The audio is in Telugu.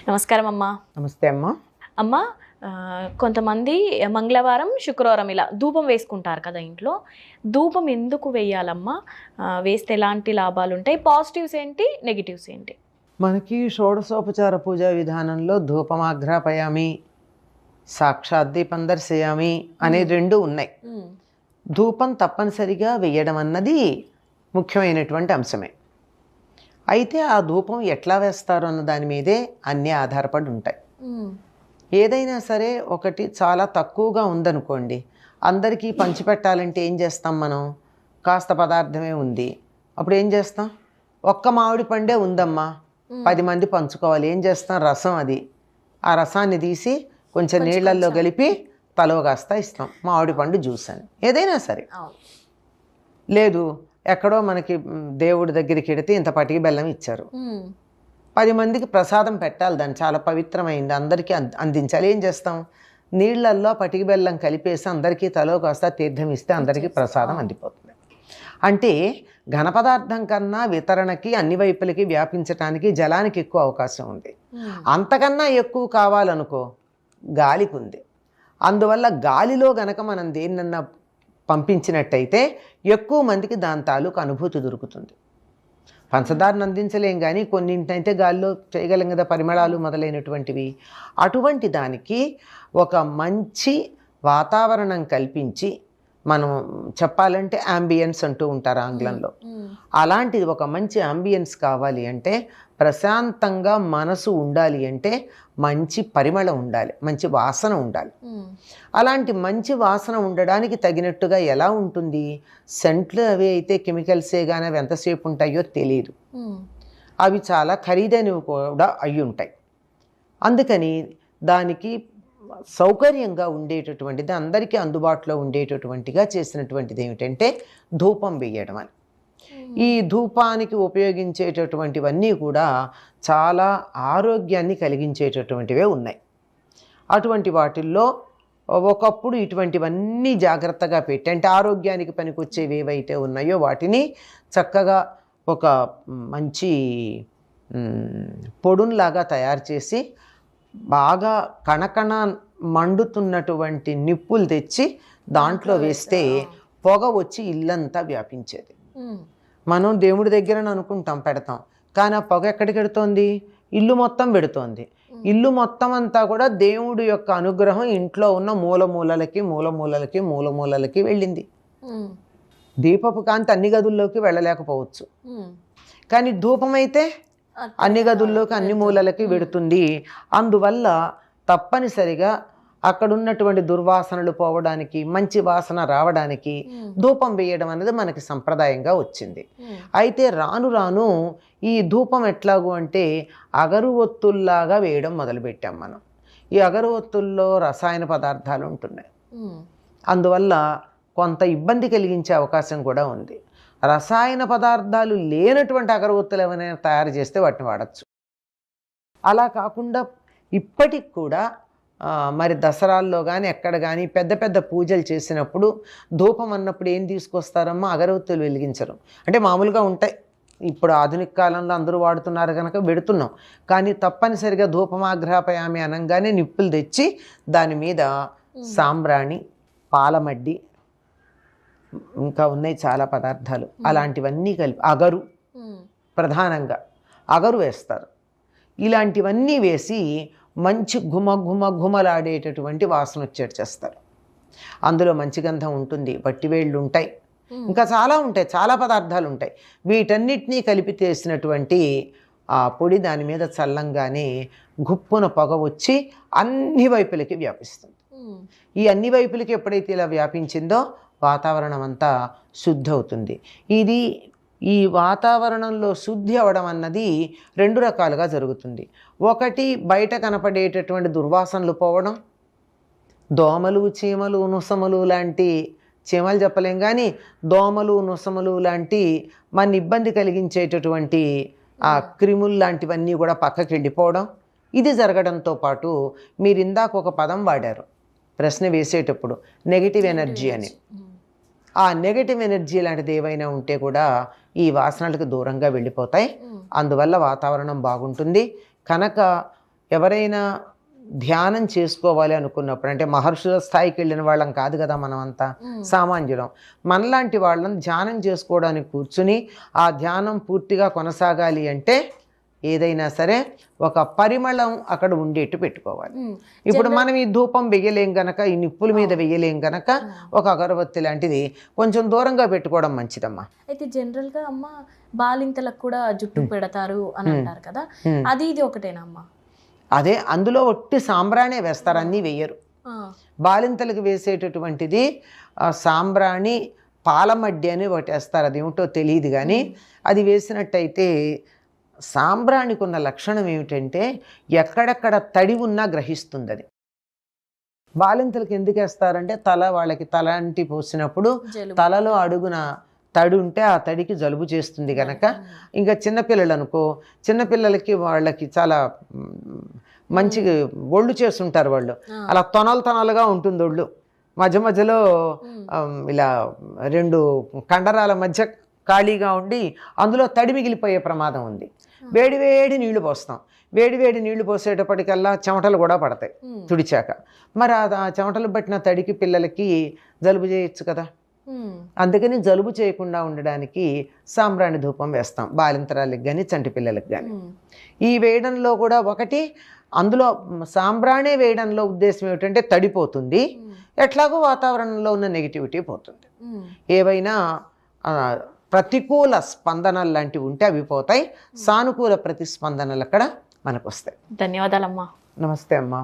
నమస్కారం అమ్మా. నమస్తే అమ్మా. అమ్మా, కొంతమంది మంగళవారం శుక్రవారం ఇలా ధూపం వేసుకుంటారు కదా ఇంట్లో. ధూపం ఎందుకు వేయాలమ్మా? వేస్తే ఎలాంటి లాభాలు ఉంటాయి? పాజిటివ్స్ ఏంటి, నెగిటివ్స్ ఏంటి? మనకి షోడశోపచార పూజా విధానంలో ధూపమాఘ్రాపయామి, సాక్షాత్ దీపం దర్శయామి అనే రెండు ఉన్నాయి. ధూపం తప్పనిసరిగా వేయడం అన్నది ముఖ్యమైనటువంటి అంశమే. అయితే ఆ ధూపం ఎట్లా వేస్తారు అన్న దాని మీదే అన్నీ ఆధారపడి ఉంటాయి. ఏదైనా సరే ఒకటి చాలా తక్కువగా ఉందనుకోండి, అందరికీ పంచిపెట్టాలంటే ఏం చేస్తాం మనం? కాస్త పదార్థమే ఉంది, అప్పుడు ఏం చేస్తాం? ఒక్క మామిడి పండే ఉందమ్మా, 10 మంది పంచుకోవాలి, ఏం చేస్తాం? రసం, అది ఆ రసాన్ని తీసి కొంచెం నీళ్ళల్లో కలిపి తలో కాస్త ఇస్తాం, మామిడి పండు జ్యూస్ అని. ఏదైనా సరే. లేదు, ఎక్కడో మనకి దేవుడి దగ్గరికి వెడితే ఇంత పటికి బెల్లం ఇచ్చారు, 10 మందికి ప్రసాదం పెట్టాలి, దాన్ని చాలా పవిత్రమైంది, అందరికీ అందించాలి. ఏం చేస్తాం? నీళ్లల్లో పటికి బెల్లం కలిపేసి అందరికీ తలో కాస్త తీర్థం ఇస్తే అందరికీ ప్రసాదం అందిపోతుంది. అంటే ఘన పదార్థం కన్నా వితరణకి అన్ని వైపులకి వ్యాపించడానికి జలానికి ఎక్కువ అవకాశం ఉంది. అంతకన్నా ఎక్కువ కావాలనుకో గాలికి ఉంది. అందువల్ల గాలిలో గనక మనం దేన్నన్నా పంపించినట్టయితే ఎక్కువ మందికి దాని తాలూకు అనుభూతి దొరుకుతుంది. పంచదారను అందించలేం, కానీ కొన్నింటైతే గాలిలో చేయగలం కదా, పరిమళాలు మొదలైనటువంటివి. అటువంటి దానికి ఒక మంచి వాతావరణం కల్పించి, మనం చెప్పాలంటే యాంబియన్స్ అంటూ ఉంటారు ఆంగ్లంలో, అలాంటిది ఒక మంచి యాంబియన్స్ కావాలి అంటే, ప్రశాంతంగా మనసు ఉండాలి అంటే మంచి పరిమళం ఉండాలి, మంచి వాసన ఉండాలి. అలాంటి మంచి వాసన ఉండడానికి తగినట్టుగా ఎలా ఉంటుంది? సెంట్లు అవి అయితే కెమికల్సే కానీ అవి ఎంతసేపు ఉంటాయో తెలియదు, అవి చాలా ఖరీదైనవి కూడా అయి ఉంటాయి. అందుకని దానికి సౌకర్యంగా ఉండేటటువంటిది, అందరికీ అందుబాటులో ఉండేటటువంటిగా చేసినటువంటిది ఏమిటంటే ధూపం వేయడం అని. ఈ ధూపానికి ఉపయోగించేటటువంటివన్నీ కూడా చాలా ఆరోగ్యాన్ని కలిగించేటటువంటివే ఉన్నాయి. అటువంటి వాటిల్లో ఒకప్పుడు ఇటువంటివన్నీ జాగ్రత్తగా పెట్టి, అంటే ఆరోగ్యానికి పనికొచ్చేవి ఏవైతే ఉన్నాయో వాటిని చక్కగా ఒక మంచి పొడున్లాగా తయారు చేసి, బాగా కణకణ మండుతున్నటువంటి నిప్పులు తెచ్చి దాంట్లో వేస్తే పొగ వచ్చి ఇల్లంతా వ్యాపించేది. మనం దేవుడి దగ్గర అనుకుంటాం పెడతాం, కానీ ఆ పొగ ఎక్కడికి పెడుతోంది? ఇల్లు మొత్తం పెడుతోంది. ఇల్లు మొత్తం అంతా కూడా దేవుడి యొక్క అనుగ్రహం ఇంట్లో ఉన్న మూలమూలలకి మూలమూలలకి మూలమూలలకి వెళ్ళింది. దీపపు కాంతి అన్ని గదుల్లోకి వెళ్ళలేకపోవచ్చు, కానీ ధూపం అయితే అన్ని గదుల్లోకి అన్ని మూలలకి వెడుతుంది. అందువల్ల తప్పనిసరిగా అక్కడ ఉన్నటువంటి దుర్వాసనలు పోవడానికి, మంచి వాసన రావడానికి ధూపం వేయడం అనేది మనకి సంప్రదాయంగా వచ్చింది. అయితే రాను రాను ఈ ధూపం ఎట్లాగూ అంటే అగరువొత్తుల్లాగా వేయడం మొదలుపెట్టాం మనం. ఈ అగరువొత్తుల్లో రసాయన పదార్థాలు ఉంటున్నాయి, అందువల్ల కొంత ఇబ్బంది కలిగించే అవకాశం కూడా ఉంది. రసాయన పదార్థాలు లేనటువంటి అగరవత్తులు ఏమైనా తయారు చేస్తే వాటిని వాడచ్చు. అలా కాకుండా ఇప్పటికి కూడా మరి దసరాల్లో కానీ ఎక్కడ కానీ పెద్ద పెద్ద పూజలు చేసినప్పుడు ధూపం అన్నప్పుడు ఏం తీసుకొస్తారమ్మా? అగరవత్తులు వెలిగించరు. అంటే మామూలుగా ఉంటాయి, ఇప్పుడు ఆధునిక కాలంలో అందరూ వాడుతున్నారు కనుక పెడుతున్నాం, కానీ తప్పనిసరిగా ధూపమాగ్రహపయామి అనగానే నిప్పులు తెచ్చి దాని మీద సాంబ్రాణి, పాలమడ్డి, ఇంకా ఉన్నాయి చాలా పదార్థాలు, అలాంటివన్నీ కలిపి అగరు, ప్రధానంగా అగరు వేస్తారు. ఇలాంటివన్నీ వేసి మంచి ఘుమలాడేటటువంటి వాసన వచ్చేట్టు చేస్తారు. అందులో మంచి గంధం ఉంటుంది, వట్టివేళ్ళు ఉంటాయి, ఇంకా చాలా ఉంటాయి, చాలా పదార్థాలు ఉంటాయి. వీటన్నిటినీ కలిపి చేసినటువంటి ఆ పొడి దాని మీద చల్లంగానే గుప్పున పొగ వచ్చి అన్ని వైపులకి వ్యాపిస్తుంది. ఈ అన్ని వైపులకి ఎప్పుడైతే ఇలా వ్యాపించిందో వాతావరణం అంతా శుద్ధి అవుతుంది. ఈ వాతావరణంలో శుద్ధి అవడం అన్నది 2 రకాలుగా జరుగుతుంది. ఒకటి, బయట కనపడేటటువంటి దుర్వాసనలు పోవడం, దోమలు, చీమలు, నుసములు లాంటి, చీమలు చెప్పలేం కానీ దోమలు, నుసములు లాంటి మన ఇబ్బంది కలిగించేటటువంటి ఆ క్రిములు లాంటివన్నీ కూడా పక్కకి వెళ్ళిపోవడం, ఇది జరగడంతో పాటు మీరు ఇందాక ఒక పదం వాడారు ప్రశ్న వేసేటప్పుడు, నెగిటివ్ ఎనర్జీ అని. ఆ నెగటివ్ ఎనర్జీ లాంటిది ఏవైనా ఉంటే కూడా ఈ వాసనలకు దూరంగా వెళ్ళిపోతాయి. అందువల్ల వాతావరణం బాగుంటుంది. కనుక ఎవరైనా ధ్యానం చేసుకోవాలి అనుకున్నప్పుడు, అంటే మహర్షుల స్థాయికి వెళ్ళిన వాళ్ళం కాదు కదా మనం అంతా, సామాన్యులం. మనలాంటి వాళ్ళని ధ్యానం చేసుకోవడానికి కూర్చుని ఆ ధ్యానం పూర్తిగా కొనసాగాలి అంటే ఏదైనా సరే ఒక పరిమళం అక్కడ ఉండేట్టు పెట్టుకోవాలి. ఇప్పుడు మనం ఈ ధూపం వెయ్యలేం గనక, ఈ నిప్పుల మీద వెయ్యలేం గనక ఒక అగరబత్తి లాంటిది కొంచెం దూరంగా పెట్టుకోవడం మంచిదమ్మా. అయితే జనరల్గా అమ్మ బాలింతలకు కూడా జుట్టు పెడతారు అని అంటారు కదా, అది ఇది ఒకటేనా అమ్మ? అదే, అందులో ఒట్టి సాంబ్రాణే వేస్తారు, అన్నీ వెయ్యరు. బాలింతలకు వేసేటటువంటిది సాంబ్రాణి పాలమడ్డి అని ఒకటి వేస్తారు, అదేమిటో తెలియదు కానీ అది వేసినట్టయితే సాంబ్రాణికి ఉన్న లక్షణం ఏమిటంటే ఎక్కడెక్కడ తడి ఉన్నా గ్రహిస్తుంది అది. బాలింతలకు ఎందుకు వేస్తారంటే వాళ్ళకి తలంటి పోసినప్పుడు తలలో అడుగున తడి ఉంటే ఆ తడికి జలుబు చేస్తుంది కనుక. ఇంకా చిన్నపిల్లలు అనుకో, చిన్నపిల్లలకి వాళ్ళకి చాలా మంచి ఒళ్ళు చేస్తుంటారు వాళ్ళు, అలా తొనలుగా ఉంటుంది ఒళ్ళు, మధ్య మధ్యలో ఇలా 2 కండరాల మధ్య ఖాళీగా ఉండి అందులో తడి మిగిలిపోయే ప్రమాదం ఉంది. వేడి నీళ్లు పోస్తాం, వేడి నీళ్లు పోసేటప్పటికల్లా చెమటలు కూడా పడతాయి తుడిచాక. మరి ఆ చెమటలు పట్టిన తడికి పిల్లలకి జలుబు చేయొచ్చు కదా. అందుకని జలుబు చేయకుండా ఉండడానికి సాంబ్రాణి ధూపం వేస్తాం బాలింతరాలకు కానీ చంటి పిల్లలకు కానీ. ఈ వేయడంలో కూడా ఒకటి, అందులో సాంబ్రాణి వేయడంలో ఉద్దేశం ఏమిటంటే తడిపోతుంది, ఎట్లాగో వాతావరణంలో ఉన్న నెగిటివిటీ పోతుంది. ఏవైనా ప్రతికూల స్పందనలు లాంటివి ఉంటే అవి పోతాయి, సానుకూల ప్రతిస్పందనలు అక్కడ మనకు వస్తాయి. ధన్యవాదాలమ్మా. నమస్తే అమ్మా.